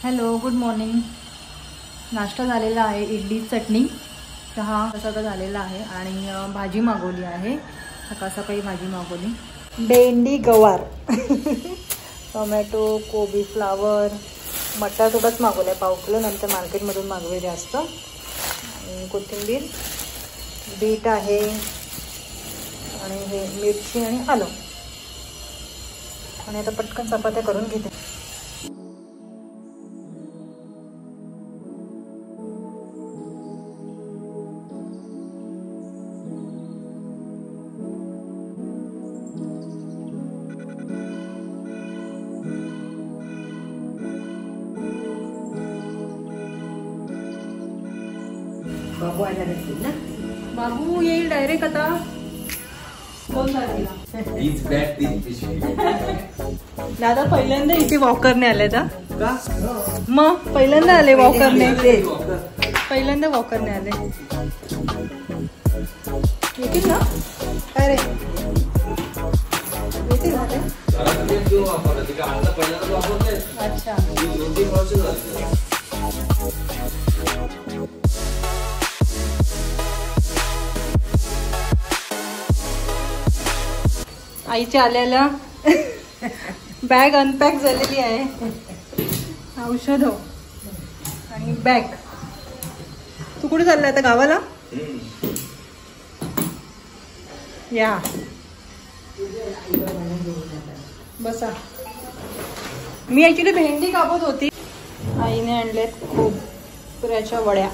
Hello, good morning. नाश्ता झालेला आहे, इडली चटणी चहा सगळं झालेला आहे आणि भाजी मागवली आहे. सकाळ सकाळी भाजी मागवली, भेंडी गवार टोमॅटो कोबी फ्लावर मटार थोडंच मागवलं पाव किलो, नंतर मार्केटमधून मागवले जास्त. आणि कोथिंबीर बीट आहे आणि हे मिरची आणि आलं. आणि आता पटकन चपात्या करून घेते. बाबू आला नसेल ना? बाबू येईल डायरेक्ट आता 2 तारखेला. दादा पहिल्यांदा इथे वॉकरने आले का? मग पहिल्यांदा आले वॉकरने, पहिल्यांदा वॉकरने आले. येतील ना? काय रे येतील ना? अच्छा, आईच्या आल्याला बॅग अनपॅक झालेली आहे. औषध आणि बॅग. तू कुठे चाललाय आता? गावाला? या बसा. मी ऍक्च्युली भेंडी कापत होती. आईने आणलेत खोबऱ्याच्या वड्या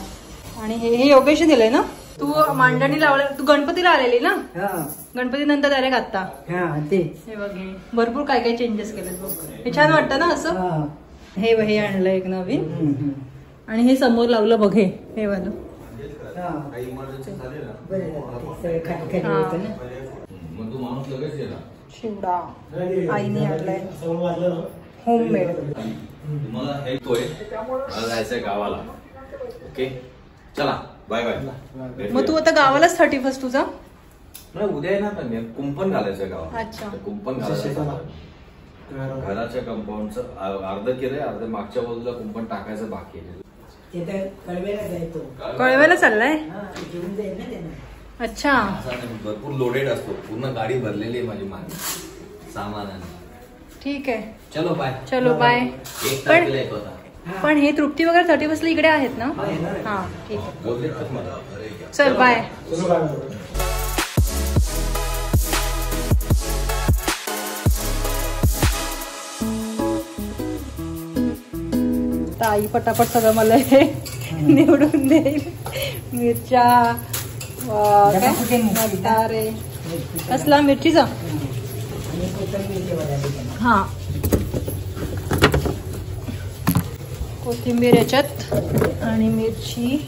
आणि हे योगेश दिलंय ना. तू मांडणी लावल्या, तू गणपतीला आलेली ना? गणपती नंतर डायरेक्ट आता. हे बघ, हे भरपूर काय काय चेंजेस केले बघ. हे छान वाटतं ना असं. हे आणलं एक नवीन आणि हे समोर लावलं बघ, हे वालं. शिवडा आईने आणलाय होममेड. जायचंय गावाला. ओके चला, बाय बाय. मग तू आता गावालाच 31 तुझा? नाही, उद्या येणार ना मी. कुंपण घालायचं गावाला. अच्छा, कुंपण घालायचं. घराच्या कंपाऊंडचं अर्ध केलंय, अर्ध मागच्या बाजूला कुंपण टाकायचं बाकी आहे. कळव्याला चाललाय? अच्छा, भरपूर लोडेड असतो. पूर्ण गाडी भरलेली आहे माझी मागे सामानाने. ठीक आहे, चलो बाय. चलो बाय. पण हे तृप्ती वगैरे 31 इकडे आहेत ना? हा ठीक आहे, चल बाय. आई पटापट सगळं मला हे निवडून देईल. मिरच्या काय कसला मिरचीचा? हा, कोथिंबीर याच्यात आणि मिरची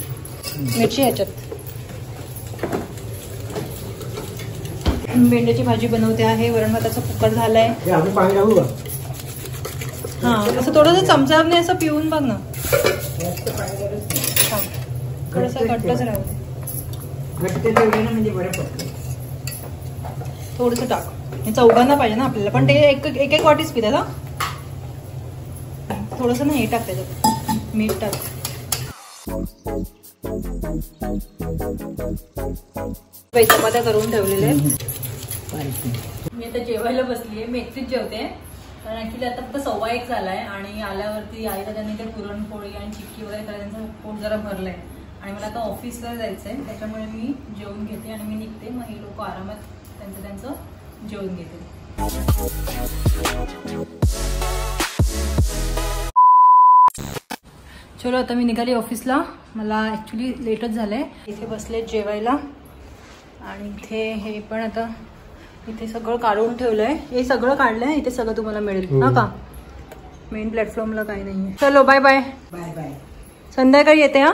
ह्याच्यात. भेंड्याची भाजी बनवते आहे. वरण भाताचा कुकर झालाय. हा, असं थोडंसं चमचाने असं पिऊन बघ ना. थोडंसं घट्टच राहू दे. थोडंसं टाक. हे चौघांना पाहिजे ना आपल्याला, पण ते एक वाटीच पितात. हा, थोडंसं ना हे टाक, त्याच्यात मीठ टाक. चपात्या करून ठेवलेले आहेत. मी आता जेवायला बसलीये. मी एकटीच जेवते कारण ऍक्च्युली आता फक्त 1:15 झालाय आणि आल्यावरती आईला त्यांनी ते पुरणपोळी आणि चिक्की वगैरे करायला त्यांचं पोट जरा भरलंय आणि मला आता ऑफिसला जायचंय. त्याच्यामुळे मी जेवून घेते आणि मी निघते. मग हे लोक आरामात त्यांचं जेवून घेते. चलो, आता मी निघाली ऑफिसला. मला ऍक्च्युली लेटच झालंय. इथे बसले जेवायला आणि इथे हे पण आता इथे सगळं काढून ठेवलंय. हे सगळं काढलंय. इथे सगळं तुम्हाला मिळेल हा का? मेन प्लॅटफॉर्मला काही नाहीये. चलो बाय बाय. Bye bye. संध्याकाळी येते. हा,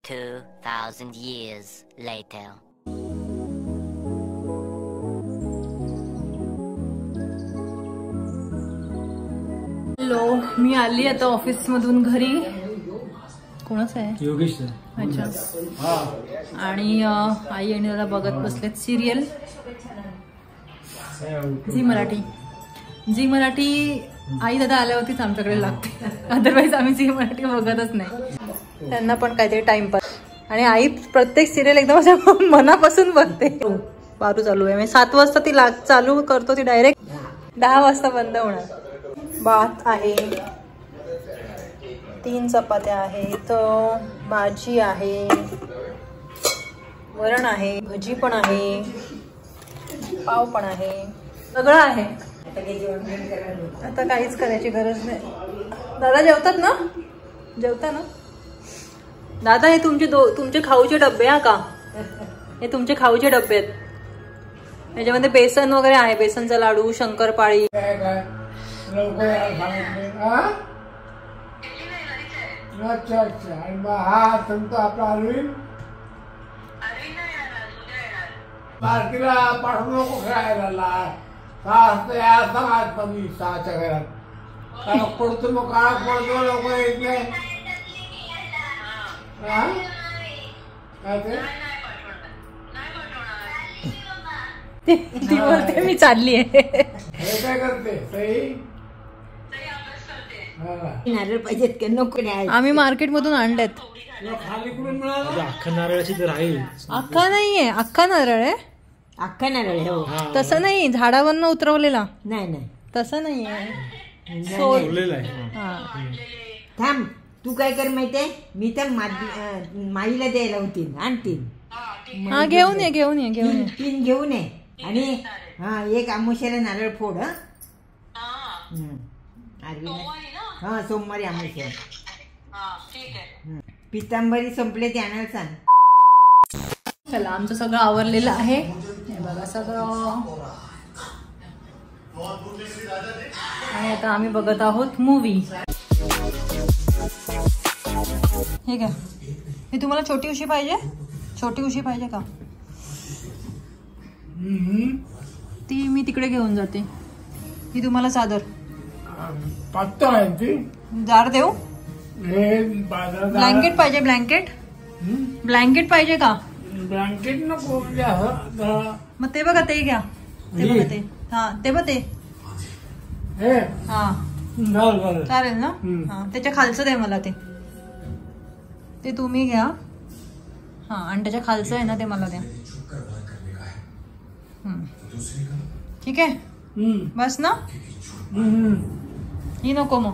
2000 years later. हॅलो, मी आली आता ऑफिस मधून घरी. कोणाचं आहे? योगेश. अच्छा. आणि आई आणि दादा बघत बसलेत सिरियल झी मराठी. आई दादा आल्यावरतीच आमच्याकडे लागते, अदरवाईज आम्ही झी मराठी बघतच नाही. त्यांना पण काहीतरी टाइमपास. आणि आई प्रत्येक सिरियल एकदम अशा मनापासून बघते. बारू चालू आहे, 7 वाजता ती चालू करतो, ती डायरेक्ट 10 वाजता बंद होणार. भात आहे, 3 चपात्या आहेत, भाजी आहे, वरण आहे, भजी पण आहे, पाव पण आहे, सगळं आहे. आता काहीच करायची गरज नाही. दादा जेवतात ना? जेवता ना दादा? हे तुमचे खाऊचे डब्बे हा का? हे तुमचे खाऊचे डब्बे आहेत. याच्यामध्ये बेसन वगैरे आहे, बेसनचा लाडू, शंकरपाळी. अच्छा अच्छा. आणि मग हा तुमचा आपला अरविंद पार्टीला पाठवू नको खेळायला. 6च्या घरात पडतो, मग काळा पडतो, लोक येत नाही. काय ते ती बोलते मी चालली आहे. हे काय करते सई? नारळ पाहिजेत का? नको नाही. आम्ही मार्केट मधून आणलेत. खाली कुठून मिळालं? अख्खा नारळाची तर राहील. अख्खा नाहीये, अख्खा नारळ आहे. अख्खा नारळ आहे. हो. तसं नाही, झाडावरनं उतरवलेला. नाही नाही तसं नाहीये. ठेवलेला आहे. हा. थांब, तू काय कर माहितीये, मी तर माईला द्यायला होती, आणतील. हा घेऊन ये, घेऊन ये, घेऊन ये. 3 घेऊन ये. आणि हा एक आमुष्याला नारळ फोड. हा सोमवारी आमुष्या. पितांबरी संपले ते आणायला सांग. चला, आमचं सगळं आवरलेलं आहे. हे बघा सगळं. आणि आता आम्ही बघत आहोत मूवी. हे काय, हे तुम्हाला छोटी उशी पाहिजे? छोटी उशी पाहिजे का? ती मी तिकडे घेऊन जाते. ही तुम्हाला चादर. पातळ आहे ती. जार देऊ? हे बाजारात ब्लँकेट पाहिजे? ब्लँकेट ब्लँकेट पाहिजे का? ब्लँकेट नको. मग ते बघा, ते घ्या. ते बघा, ते हा, ते बघ, ते हे हा चालेल ना? हा, त्याच्या खालचं दे मला. ते तुम्ही घ्या. हा, आणि त्याच्या खालचं आहे ना, ते मला द्या. ठीक आहे, बस ना? ही नको मग.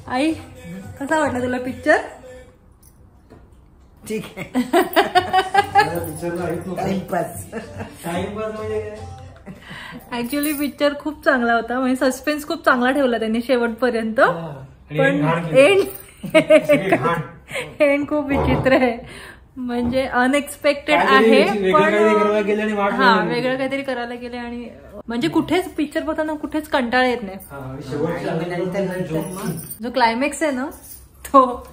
आई, कसा वाटला तुला पिक्चर? ठीक आहे. टाइमपास. ऍक्च्युली पिक्चर खूप चांगला होता. म्हणजे सस्पेन्स खूप चांगला ठेवला त्यांनी शेवटपर्यंत. पण एंड खूप विचित्र आहे. म्हणजे अनएक्सपेक्टेड आहे, पण हा, वेगळं काहीतरी करायला गेले. आणि म्हणजे कुठेच पिक्चर बघताना कुठेच कंटाळा येत नाही. जो क्लायमॅक्स आहे ना, तो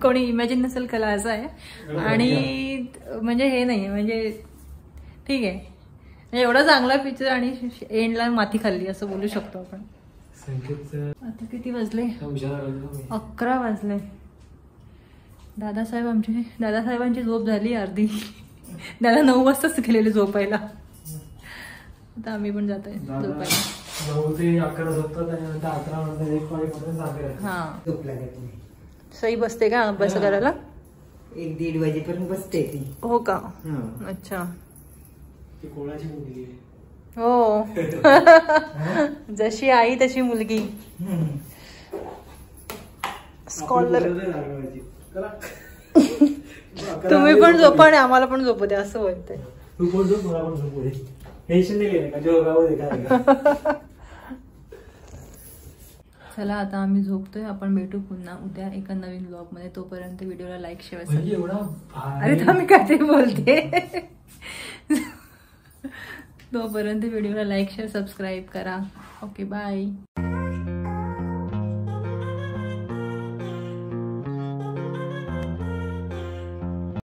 कोणी इमॅजिन नसेल केला असा आहे. आणि म्हणजे हे नाही, म्हणजे ठीक आहे, एवढा चांगला पिक्चर आणि एंडला माती खाल्ली असं बोलू शकतो आपण. आता किती वाजले? 11 वाजले. दादासाहेबांची झोप झाली अर्धी. दादा 9 वाजताच गेलेले झोपायला. आता आम्ही पण जातोय झोपायला. 9 ते 11 झोपतात आणि नंतर 11 नंतर 1 वाजेपर्यंत जागे. हा, झोप लागत नाही. सई बसते का अभ्यास करायला? 1-1:30 वाजेपर्यंत बसते ती. हो का? अच्छा. ती कोणाची मुलगी आहे? हो. जशी आई तशी मुलगी. स्कॉलर. तुम्ही पण झोपा आणि आम्हाला पण झोपू दे असं बोलतंय. तू पण झोप, मला पण झोपू दे. टेन्शन नाही घ्यायला का? जेव्हा देखा. चला, आता आम्ही झोपतोय. आपण भेटू पुन्हा उद्या एका नवीन ब्लॉग मध्ये. तोपर्यंत व्हिडिओला लाईक शेअर. अरे मी काय बोलते. तोपर्यंत व्हिडिओला लाईक शेअर सबस्क्राईब करा. Okay, bye.